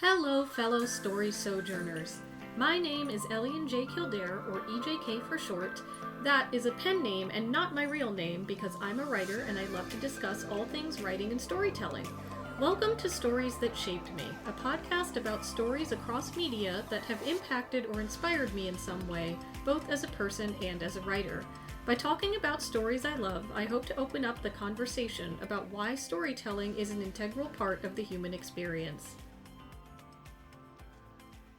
Hello, fellow story sojourners. My name is Elian J. Kildare, or EJK for short. That is a pen name and not my real name because I'm a writer and I love to discuss all things writing and storytelling. Welcome to Stories That Shaped Me, a podcast about stories across media that have impacted or inspired me in some way, both as a person and as a writer. By talking about stories I love, I hope to open up the conversation about why storytelling is an integral part of the human experience.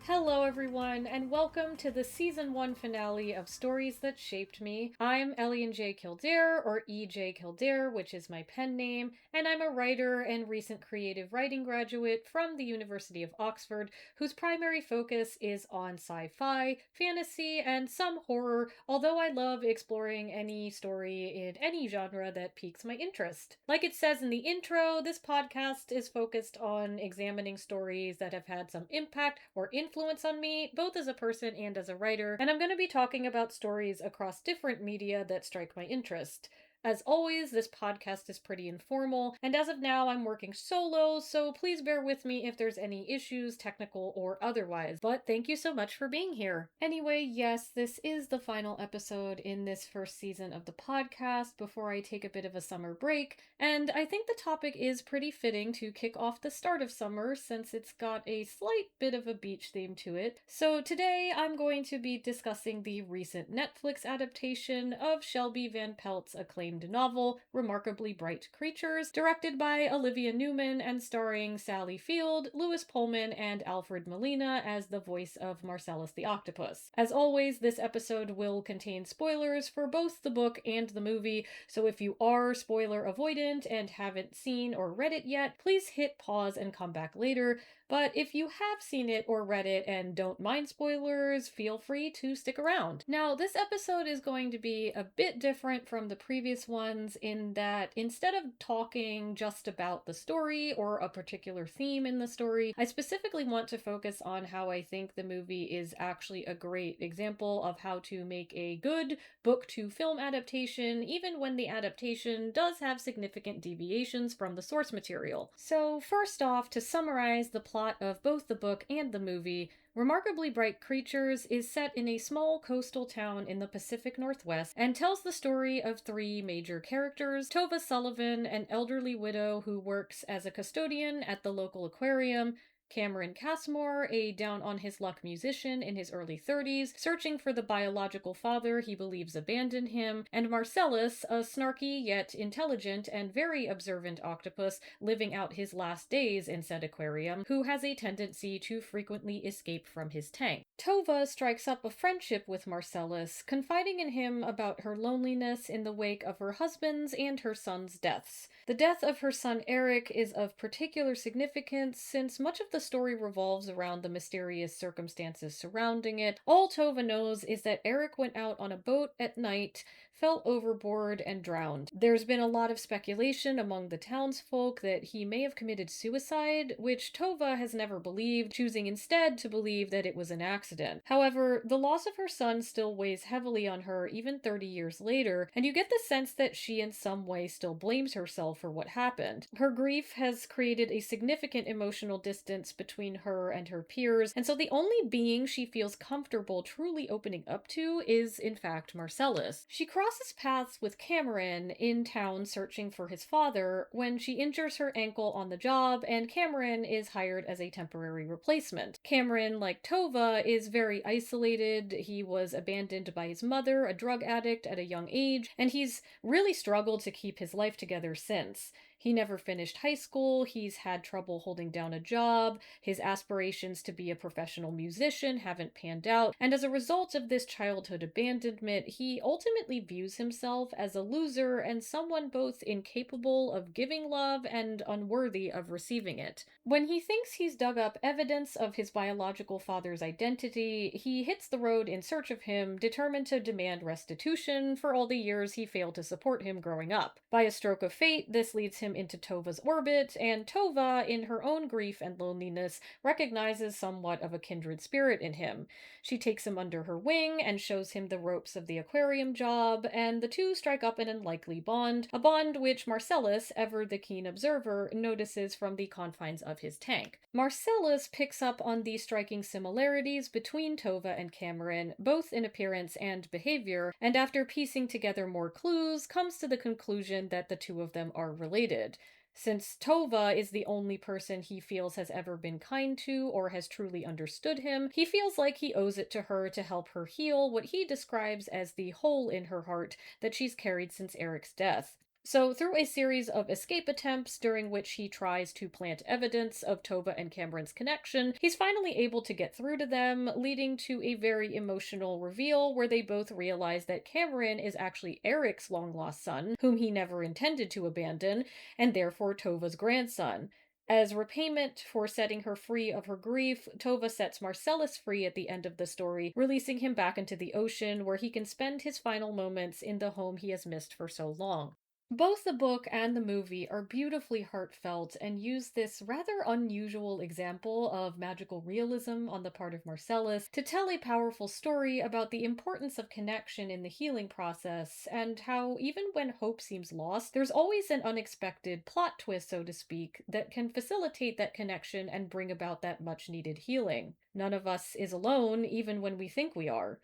Hello everyone, and welcome to the Season 1 finale of Stories That Shaped Me. I'm Elian J. Kildare, or EJ Kildare, which is my pen name, and I'm a writer and recent creative writing graduate from the University of Oxford, whose primary focus is on sci-fi, fantasy, and some horror, although I love exploring any story in any genre that piques my interest. Like it says in the intro, this podcast is focused on examining stories that have had some impact or influence on me, both as a person and as a writer, and I'm going to be talking about stories across different media that strike my interest. As always, this podcast is pretty informal, and as of now, I'm working solo, so please bear with me if there's any issues, technical or otherwise. But thank you so much for being here. Anyway, yes, this is the final episode in this first season of the podcast before I take a bit of a summer break, and I think the topic is pretty fitting to kick off the start of summer since it's got a slight bit of a beach theme to it. So today, I'm going to be discussing the recent Netflix adaptation of Shelby Van Pelt's acclaimed novel, Remarkably Bright Creatures, directed by Olivia Newman and starring Sally Field, Lewis Pullman, and Alfred Molina as the voice of Marcellus the Octopus. As always, this episode will contain spoilers for both the book and the movie, so if you are spoiler avoidant and haven't seen or read it yet, please hit pause and come back later. But if you have seen it or read it and don't mind spoilers, feel free to stick around. Now, this episode is going to be a bit different from the previous ones in that instead of talking just about the story or a particular theme in the story, I specifically want to focus on how I think the movie is actually a great example of how to make a good book to film adaptation, even when the adaptation does have significant deviations from the source material. So first off, to summarize the plot of both the book and the movie, Remarkably Bright Creatures is set in a small coastal town in the Pacific Northwest and tells the story of three major characters: Tova Sullivan, an elderly widow who works as a custodian at the local aquarium; Cameron Cassmore, a down-on-his-luck musician in his early 30s, searching for the biological father he believes abandoned him; and Marcellus, a snarky yet intelligent and very observant octopus living out his last days in said aquarium, who has a tendency to frequently escape from his tank. Tova strikes up a friendship with Marcellus, confiding in him about her loneliness in the wake of her husband's and her son's deaths. The death of her son Eric is of particular significance since much of the story revolves around the mysterious circumstances surrounding it. All Tova knows is that Eric went out on a boat at night, fell overboard, and drowned. There's been a lot of speculation among the townsfolk that he may have committed suicide, which Tova has never believed, choosing instead to believe that it was an accident. However, the loss of her son still weighs heavily on her even 30 years later, and you get the sense that she in some way still blames herself for what happened. Her grief has created a significant emotional distance between her and her peers, and so the only being she feels comfortable truly opening up to is, in fact, Marcellus. She crosses paths with Cameron in town searching for his father when she injures her ankle on the job, and Cameron is hired as a temporary replacement. Cameron, like Tova, is very isolated. He was abandoned by his mother, a drug addict, at a young age, and he's really struggled to keep his life together since. He never finished high school, he's had trouble holding down a job, his aspirations to be a professional musician haven't panned out, and as a result of this childhood abandonment, he ultimately views himself as a loser and someone both incapable of giving love and unworthy of receiving it. When he thinks he's dug up evidence of his biological father's identity, he hits the road in search of him, determined to demand restitution for all the years he failed to support him growing up. By a stroke of fate, this leads him him into Tova's orbit, and Tova, in her own grief and loneliness, recognizes somewhat of a kindred spirit in him. She takes him under her wing and shows him the ropes of the aquarium job, and the two strike up an unlikely bond, a bond which Marcellus, ever the keen observer, notices from the confines of his tank. Marcellus picks up on the striking similarities between Tova and Cameron, both in appearance and behavior, and after piecing together more clues, comes to the conclusion that the two of them are related. Since Tova is the only person he feels has ever been kind to or has truly understood him, he feels like he owes it to her to help her heal what he describes as the hole in her heart that she's carried since Eric's death. So, through a series of escape attempts during which he tries to plant evidence of Tova and Cameron's connection, he's finally able to get through to them, leading to a very emotional reveal where they both realize that Cameron is actually Eric's long-lost son, whom he never intended to abandon, and therefore Tova's grandson. As repayment for setting her free of her grief, Tova sets Marcellus free at the end of the story, releasing him back into the ocean where he can spend his final moments in the home he has missed for so long. Both the book and the movie are beautifully heartfelt and use this rather unusual example of magical realism on the part of Marcellus to tell a powerful story about the importance of connection in the healing process, and how, even when hope seems lost, there's always an unexpected plot twist, so to speak, that can facilitate that connection and bring about that much needed healing. None of us is alone, even when we think we are.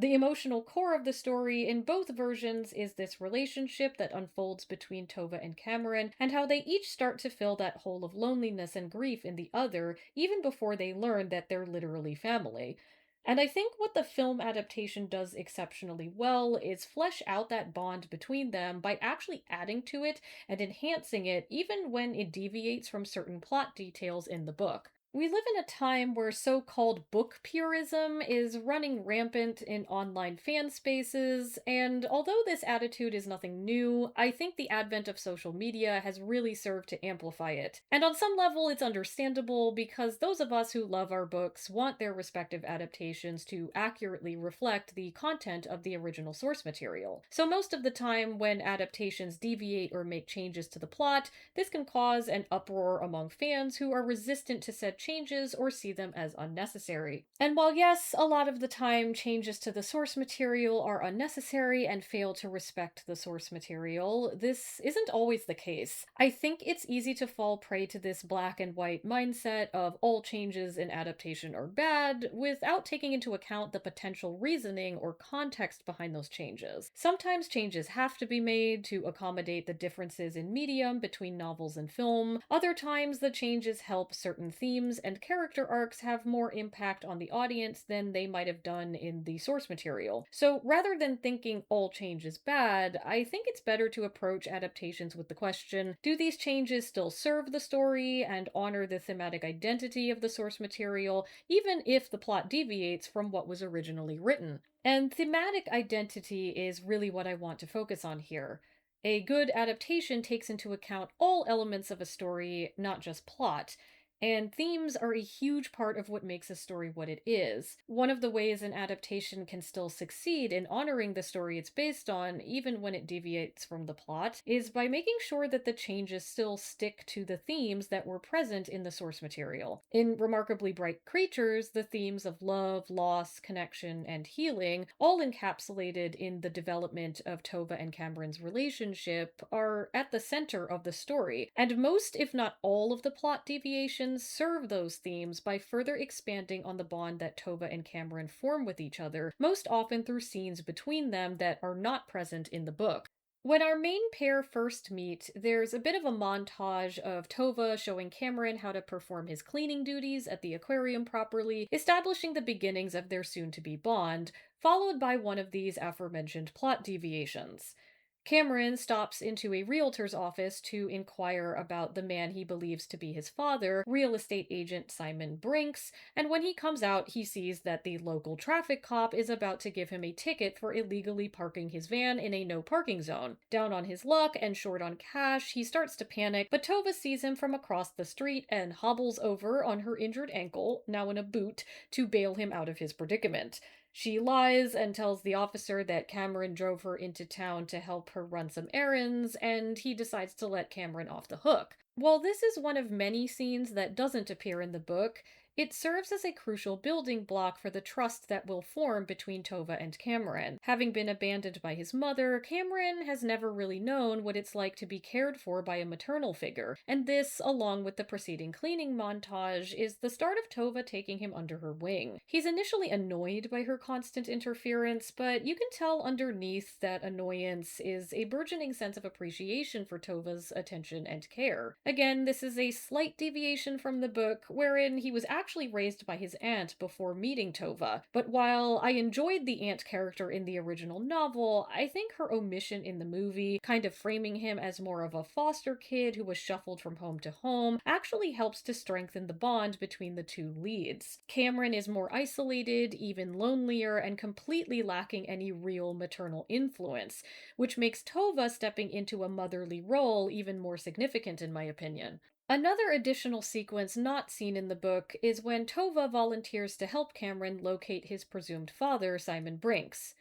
The emotional core of the story in both versions is this relationship that unfolds between Tova and Cameron, and how they each start to fill that hole of loneliness and grief in the other, even before they learn that they're literally family. And I think what the film adaptation does exceptionally well is flesh out that bond between them by actually adding to it and enhancing it, even when it deviates from certain plot details in the book. We live in a time where so-called book purism is running rampant in online fan spaces, and although this attitude is nothing new, I think the advent of social media has really served to amplify it. And on some level, it's understandable because those of us who love our books want their respective adaptations to accurately reflect the content of the original source material. So most of the time, when adaptations deviate or make changes to the plot, this can cause an uproar among fans who are resistant to said changes or see them as unnecessary. And while yes, a lot of the time changes to the source material are unnecessary and fail to respect the source material, this isn't always the case. I think it's easy to fall prey to this black and white mindset of all changes in adaptation are bad without taking into account the potential reasoning or context behind those changes. Sometimes changes have to be made to accommodate the differences in medium between novels and film. Other times the changes help certain themes and character arcs have more impact on the audience than they might have done in the source material. So rather than thinking all change is bad, I think it's better to approach adaptations with the question, do these changes still serve the story and honor the thematic identity of the source material, even if the plot deviates from what was originally written? And thematic identity is really what I want to focus on here. A good adaptation takes into account all elements of a story, not just plot. And themes are a huge part of what makes a story what it is. One of the ways an adaptation can still succeed in honoring the story it's based on, even when it deviates from the plot, is by making sure that the changes still stick to the themes that were present in the source material. In Remarkably Bright Creatures, the themes of love, loss, connection, and healing, all encapsulated in the development of Tova and Cameron's relationship, are at the center of the story, and most, if not all, of the plot deviations serve those themes by further expanding on the bond that Tova and Cameron form with each other, most often through scenes between them that are not present in the book. When our main pair first meet, there's a bit of a montage of Tova showing Cameron how to perform his cleaning duties at the aquarium properly, establishing the beginnings of their soon-to-be bond, followed by one of these aforementioned plot deviations. Cameron stops into a realtor's office to inquire about the man he believes to be his father, real estate agent Simon Brinks, and when he comes out, he sees that the local traffic cop is about to give him a ticket for illegally parking his van in a no parking zone. Down on his luck and short on cash, he starts to panic, but Tova sees him from across the street and hobbles over on her injured ankle, now in a boot, to bail him out of his predicament. She lies and tells the officer that Cameron drove her into town to help her run some errands, and he decides to let Cameron off the hook. While this is one of many scenes that doesn't appear in the book, it serves as a crucial building block for the trust that will form between Tova and Cameron. Having been abandoned by his mother, Cameron has never really known what it's like to be cared for by a maternal figure, and this, along with the preceding cleaning montage, is the start of Tova taking him under her wing. He's initially annoyed by her constant interference, but you can tell underneath that annoyance is a burgeoning sense of appreciation for Tova's attention and care. Again, this is a slight deviation from the book, wherein he was actually raised by his aunt before meeting Tova, but while I enjoyed the aunt character in the original novel, I think her omission in the movie, kind of framing him as more of a foster kid who was shuffled from home to home, actually helps to strengthen the bond between the two leads. Cameron is more isolated, even lonelier, and completely lacking any real maternal influence, which makes Tova stepping into a motherly role even more significant in my opinion. Another additional sequence not seen in the book is when Tova volunteers to help Cameron locate his presumed father, Simon Brinks.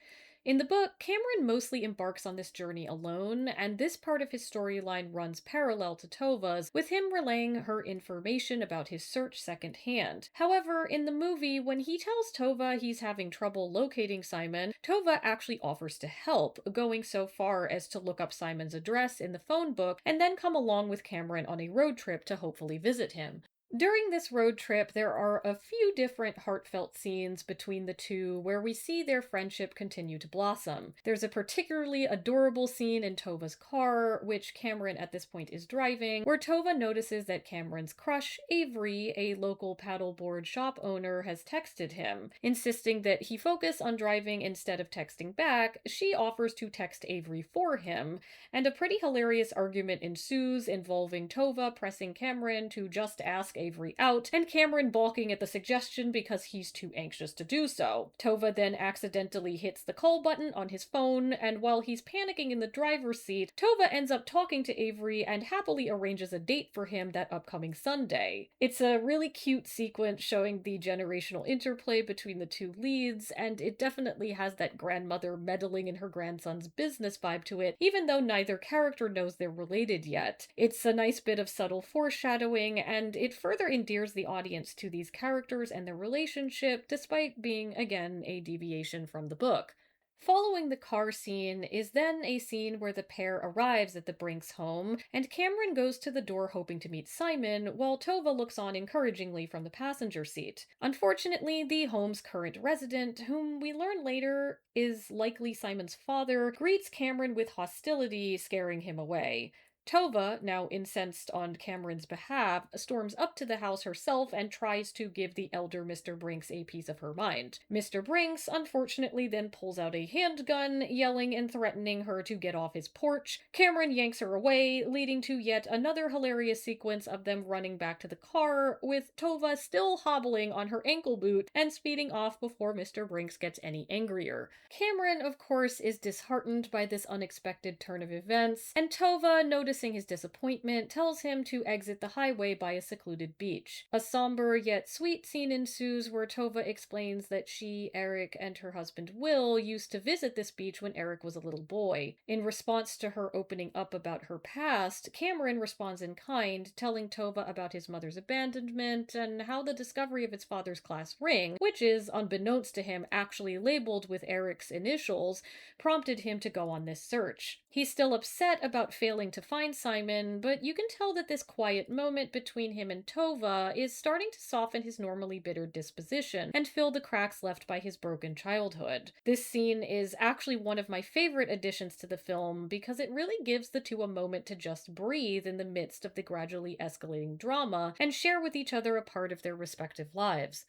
In the book, Cameron mostly embarks on this journey alone, and this part of his storyline runs parallel to Tova's, with him relaying her information about his search secondhand. However, in the movie, when he tells Tova he's having trouble locating Simon, Tova actually offers to help, going so far as to look up Simon's address in the phone book and then come along with Cameron on a road trip to hopefully visit him. During this road trip, there are a few different heartfelt scenes between the two where we see their friendship continue to blossom. There's a particularly adorable scene in Tova's car, which Cameron at this point is driving, where Tova notices that Cameron's crush, Avery, a local paddleboard shop owner, has texted him. Insisting that he focus on driving instead of texting back, she offers to text Avery for him, and a pretty hilarious argument ensues involving Tova pressing Cameron to just ask Avery out, and Cameron balking at the suggestion because he's too anxious to do so. Tova then accidentally hits the call button on his phone, and while he's panicking in the driver's seat, Tova ends up talking to Avery and happily arranges a date for him that upcoming Sunday. It's a really cute sequence showing the generational interplay between the two leads, and it definitely has that grandmother meddling in her grandson's business vibe to it, even though neither character knows they're related yet. It's a nice bit of subtle foreshadowing, and it further endears the audience to these characters and their relationship, despite being, again, a deviation from the book. Following the car scene is then a scene where the pair arrives at the Brinks home, and Cameron goes to the door hoping to meet Simon, while Tova looks on encouragingly from the passenger seat. Unfortunately, the home's current resident, whom we learn later is likely Simon's father, greets Cameron with hostility, scaring him away. Tova, now incensed on Cameron's behalf, storms up to the house herself and tries to give the elder Mr. Brinks a piece of her mind. Mr. Brinks, unfortunately, then pulls out a handgun, yelling and threatening her to get off his porch. Cameron yanks her away, leading to yet another hilarious sequence of them running back to the car, with Tova still hobbling on her ankle boot and speeding off before Mr. Brinks gets any angrier. Cameron, of course, is disheartened by this unexpected turn of events, and Tova, noticing his disappointment, tells him to exit the highway by a secluded beach. A somber yet sweet scene ensues where Tova explains that she, Eric, and her husband Will used to visit this beach when Eric was a little boy. In response to her opening up about her past, Cameron responds in kind, telling Tova about his mother's abandonment and how the discovery of his father's class ring, which is, unbeknownst to him, actually labeled with Eric's initials, prompted him to go on this search. He's still upset about failing to find Simon, but you can tell that this quiet moment between him and Tova is starting to soften his normally bitter disposition and fill the cracks left by his broken childhood. This scene is actually one of my favorite additions to the film because it really gives the two a moment to just breathe in the midst of the gradually escalating drama and share with each other a part of their respective lives.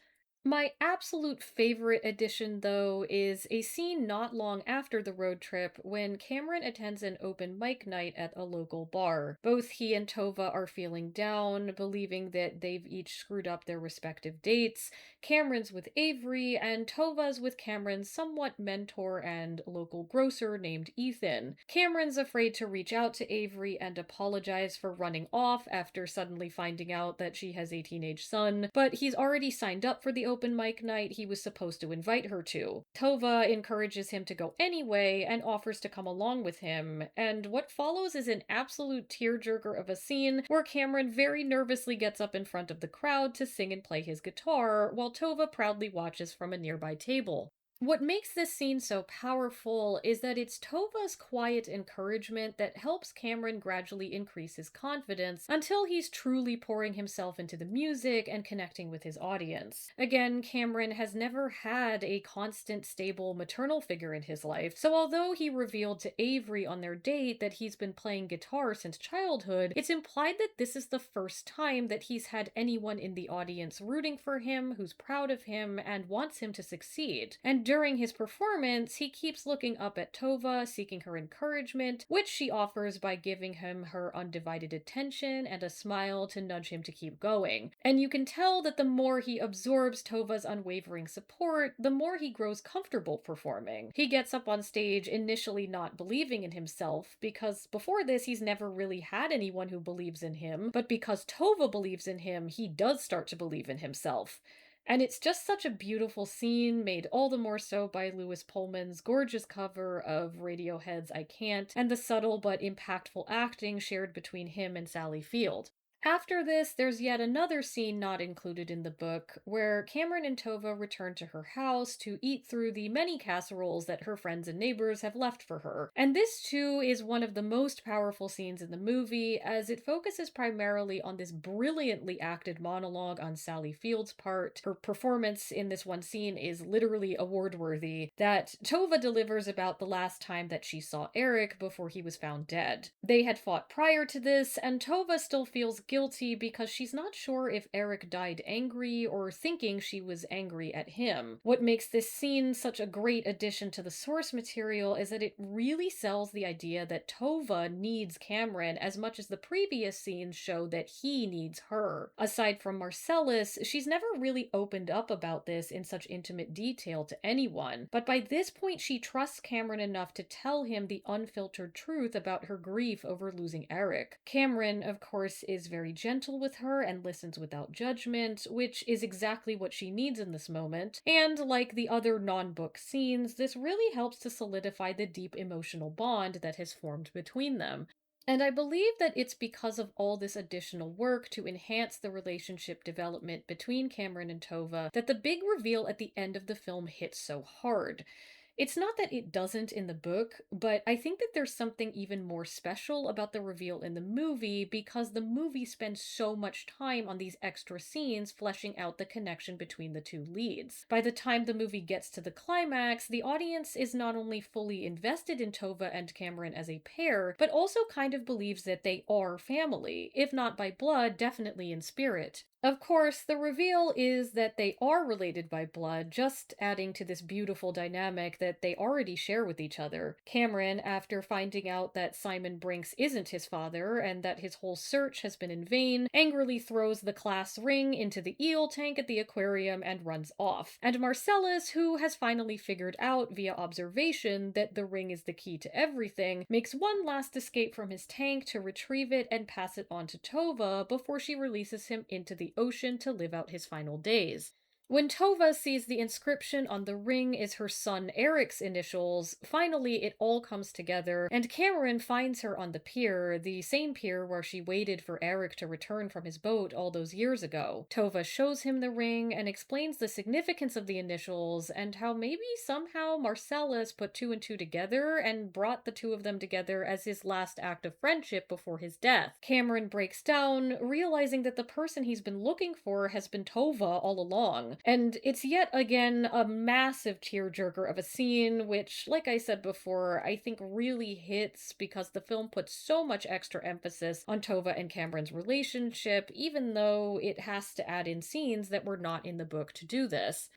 My absolute favorite addition, though, is a scene not long after the road trip when Cameron attends an open mic night at a local bar. Both he and Tova are feeling down, believing that they've each screwed up their respective dates. Cameron's with Avery, and Tova's with Cameron's somewhat mentor and local grocer named Ethan. Cameron's afraid to reach out to Avery and apologize for running off after suddenly finding out that she has a teenage son, but he's already signed up for the open open mic night he was supposed to invite her to. Tova encourages him to go anyway and offers to come along with him, and what follows is an absolute tearjerker of a scene where Cameron very nervously gets up in front of the crowd to sing and play his guitar, while Tova proudly watches from a nearby table. What makes this scene so powerful is that it's Tova's quiet encouragement that helps Cameron gradually increase his confidence until he's truly pouring himself into the music and connecting with his audience. Again, Cameron has never had a constant, stable maternal figure in his life, so although he revealed to Avery on their date that he's been playing guitar since childhood, it's implied that this is the first time that he's had anyone in the audience rooting for him, who's proud of him, and wants him to succeed. And during his performance, he keeps looking up at Tova, seeking her encouragement, which she offers by giving him her undivided attention and a smile to nudge him to keep going. And you can tell that the more he absorbs Tova's unwavering support, the more he grows comfortable performing. He gets up on stage initially not believing in himself, because before this he's never really had anyone who believes in him, but because Tova believes in him, he does start to believe in himself. And it's just such a beautiful scene, made all the more so by Lewis Pullman's gorgeous cover of Radiohead's I Can't, and the subtle but impactful acting shared between him and Sally Field. After this, there's yet another scene not included in the book, where Cameron and Tova return to her house to eat through the many casseroles that her friends and neighbors have left for her. And this, too, is one of the most powerful scenes in the movie, as it focuses primarily on this brilliantly acted monologue on Sally Field's part. Her performance in this one scene is literally award-worthy, that Tova delivers about the last time that she saw Eric before he was found dead. They had fought prior to this, and Tova still feels guilty because she's not sure if Eric died angry or thinking she was angry at him. What makes this scene such a great addition to the source material is that it really sells the idea that Tova needs Cameron as much as the previous scenes show that he needs her. Aside from Marcellus, she's never really opened up about this in such intimate detail to anyone, but by this point she trusts Cameron enough to tell him the unfiltered truth about her grief over losing Eric. Cameron, of course, is very gentle with her and listens without judgment, which is exactly what she needs in this moment. And like the other non-book scenes, this really helps to solidify the deep emotional bond that has formed between them. And I believe that it's because of all this additional work to enhance the relationship development between Cameron and Tova that the big reveal at the end of the film hits so hard. It's not that it doesn't in the book, but I think that there's something even more special about the reveal in the movie because the movie spends so much time on these extra scenes fleshing out the connection between the two leads. By the time the movie gets to the climax, the audience is not only fully invested in Tova and Cameron as a pair, but also kind of believes that they are family, if not by blood, definitely in spirit. Of course, the reveal is that they are related by blood, just adding to this beautiful dynamic that they already share with each other. Cameron, after finding out that Simon Brinks isn't his father and that his whole search has been in vain, angrily throws the class ring into the eel tank at the aquarium and runs off. And Marcellus, who has finally figured out via observation that the ring is the key to everything, makes one last escape from his tank to retrieve it and pass it on to Tova before she releases him into the ocean to live out his final days. When Tova sees the inscription on the ring is her son Eric's initials, finally it all comes together, and Cameron finds her on the pier, the same pier where she waited for Eric to return from his boat all those years ago. Tova shows him the ring and explains the significance of the initials and how maybe somehow Marcellus put two and two together and brought the two of them together as his last act of friendship before his death. Cameron breaks down, realizing that the person he's been looking for has been Tova all along. And it's yet again a massive tearjerker of a scene, which, like I said before, I think really hits because the film puts so much extra emphasis on Tova and Cameron's relationship, even though it has to add in scenes that were not in the book to do this.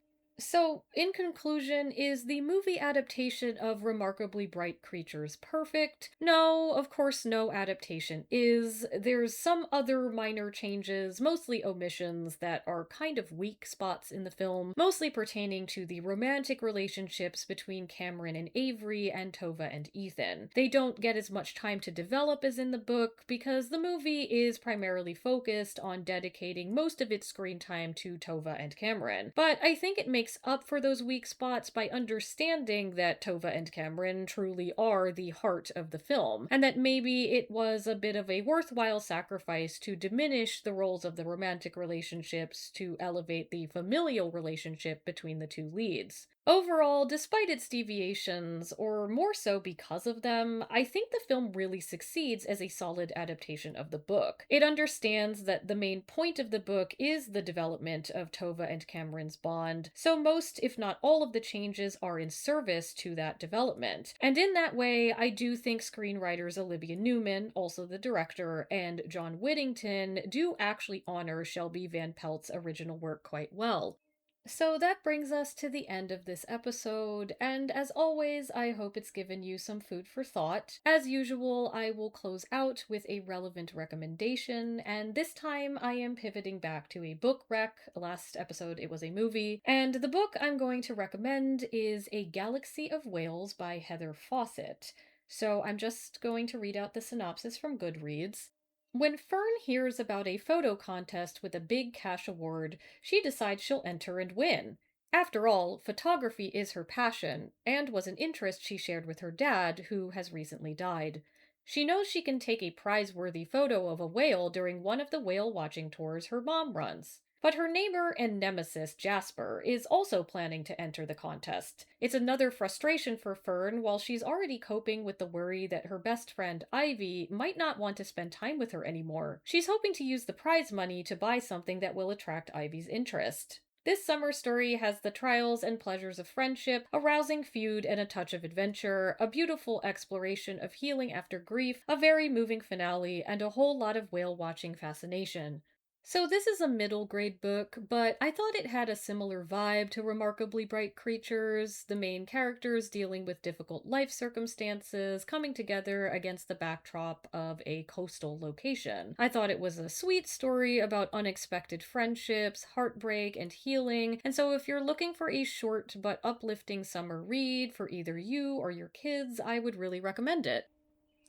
So, in conclusion, is the movie adaptation of Remarkably Bright Creatures perfect? No, of course, no adaptation is. There's some other minor changes, mostly omissions, that are kind of weak spots in the film, mostly pertaining to the romantic relationships between Cameron and Avery and Tova and Ethan. They don't get as much time to develop as in the book because the movie is primarily focused on dedicating most of its screen time to Tova and Cameron. But I think it makes up for those weak spots by understanding that Tova and Cameron truly are the heart of the film, and that maybe it was a bit of a worthwhile sacrifice to diminish the roles of the romantic relationships to elevate the familial relationship between the two leads. Overall, despite its deviations, or more so because of them, I think the film really succeeds as a solid adaptation of the book. It understands that the main point of the book is the development of Tova and Cameron's bond, so most, if not all, of the changes are in service to that development. And in that way, I do think screenwriters Olivia Newman, also the director, and John Whittington do actually honor Shelby Van Pelt's original work quite well. So that brings us to the end of this episode, and as always, I hope it's given you some food for thought. As usual, I will close out with a relevant recommendation, and this time I am pivoting back to a book rec. Last episode it was a movie, and the book I'm going to recommend is A Galaxy of Whales by Heather Fawcett. So I'm just going to read out the synopsis from Goodreads. When Fern hears about a photo contest with a big cash award, she decides she'll enter and win. After all, photography is her passion, and was an interest she shared with her dad, who has recently died. She knows she can take a prize-worthy photo of a whale during one of the whale-watching tours her mom runs. But her neighbor and nemesis, Jasper, is also planning to enter the contest. It's another frustration for Fern while she's already coping with the worry that her best friend, Ivy, might not want to spend time with her anymore. She's hoping to use the prize money to buy something that will attract Ivy's interest. This summer story has the trials and pleasures of friendship, a rousing feud, and a touch of adventure, a beautiful exploration of healing after grief, a very moving finale, and a whole lot of whale-watching fascination. So this is a middle grade book, but I thought it had a similar vibe to Remarkably Bright Creatures, the main characters dealing with difficult life circumstances, coming together against the backdrop of a coastal location. I thought it was a sweet story about unexpected friendships, heartbreak, and healing, and so if you're looking for a short but uplifting summer read for either you or your kids, I would really recommend it.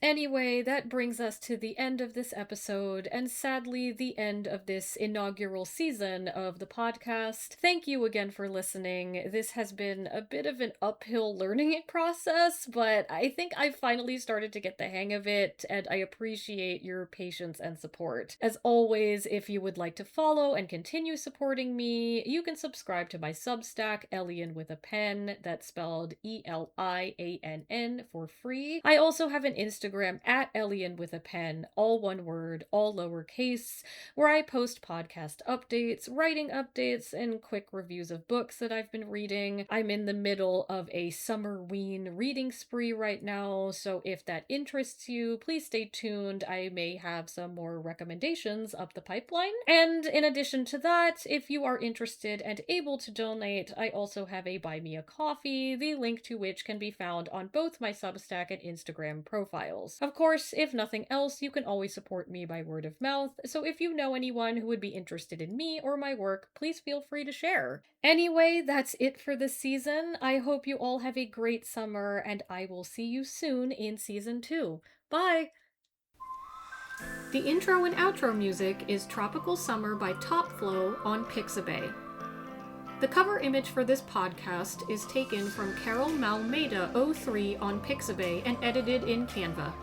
Anyway, that brings us to the end of this episode, and sadly, the end of this inaugural season of the podcast. Thank you again for listening. This has been a bit of an uphill learning process, but I think I finally started to get the hang of it, and I appreciate your patience and support. As always, if you would like to follow and continue supporting me, you can subscribe to my Substack, Elian with a Pen, that's spelled Eliann, for free. I also have an Instagram at Elian with a Pen, all one word, all lowercase, where I post podcast updates, writing updates, and quick reviews of books that I've been reading. I'm in the middle of a summer-ween reading spree right now, so if that interests you, please stay tuned. I may have some more recommendations up the pipeline. And in addition to that, if you are interested and able to donate, I also have a Buy Me a Coffee, the link to which can be found on both my Substack and Instagram profiles. Of course, if nothing else, you can always support me by word of mouth, so if you know anyone who would be interested in me or my work, please feel free to share. Anyway, that's it for this season. I hope you all have a great summer, and I will see you soon in season 2. Bye! The intro and outro music is Tropical Summer by Top Flow on Pixabay. The cover image for this podcast is taken from Carol Malmeda 03 on Pixabay and edited in Canva.